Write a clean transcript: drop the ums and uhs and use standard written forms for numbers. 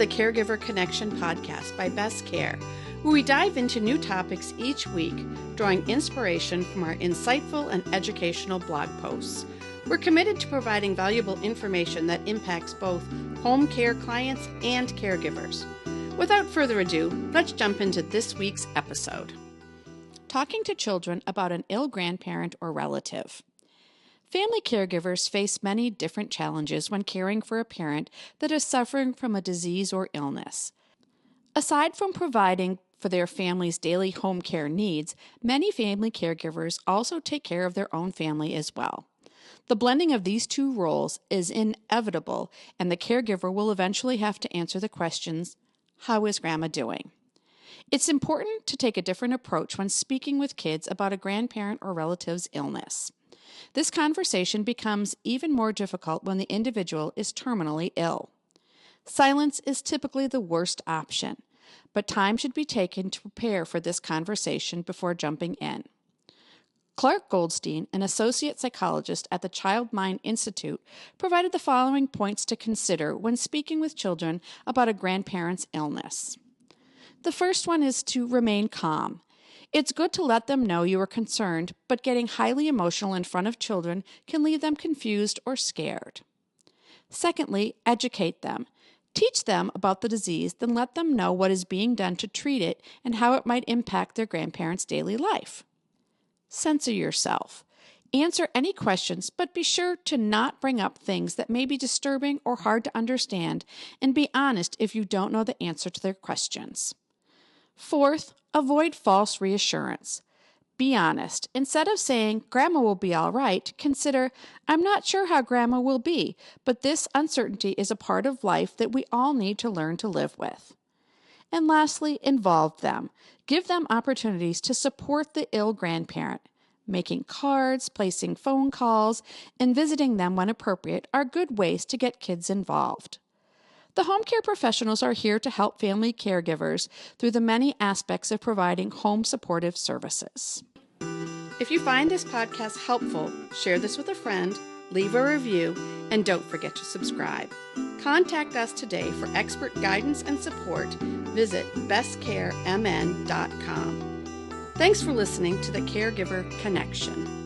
the Caregiver Connection podcast by Best Care, where we dive into new topics each week, drawing inspiration from our insightful and educational blog posts. We're committed to providing valuable information that impacts both home care clients and caregivers. Without further ado, let's jump into this week's episode. Talking to children about an ill grandparent or relative. Family caregivers face many different challenges when caring for a parent that is suffering from a disease or illness. Aside from providing for their family's daily home care needs, many family caregivers also take care of their own family as well. The blending of these two roles is inevitable, and the caregiver will eventually have to answer the questions, how is Grandma doing? It's important to take a different approach when speaking with kids about a grandparent or relative's illness. This conversation becomes even more difficult when the individual is terminally ill. Silence is typically the worst option, but time should be taken to prepare for this conversation before jumping in. Clark Goldstein, an associate psychologist at the Child Mind Institute, provided the following points to consider when speaking with children about a grandparent's illness. The first one is to remain calm. It's good to let them know you are concerned, but getting highly emotional in front of children can leave them confused or scared. Secondly, educate them. Teach them about the disease, then let them know what is being done to treat it and how it might impact their grandparents' daily life. Censor yourself. Answer any questions, but be sure to not bring up things that may be disturbing or hard to understand, and be honest if you don't know the answer to their questions. Fourth, avoid false reassurance. Be honest. Instead of saying, Grandma will be all right, consider, I'm not sure how Grandma will be, but this uncertainty is a part of life that we all need to learn to live with. And lastly, involve them. Give them opportunities to support the ill grandparent. Making cards, placing phone calls, and visiting them when appropriate are good ways to get kids involved. The home care professionals are here to help family caregivers through the many aspects of providing home supportive services. If you find this podcast helpful, share this with a friend, leave a review, and don't forget to subscribe. Contact us today for expert guidance and support. Visit bestcaremn.com. Thanks for listening to the Caregiver Connection.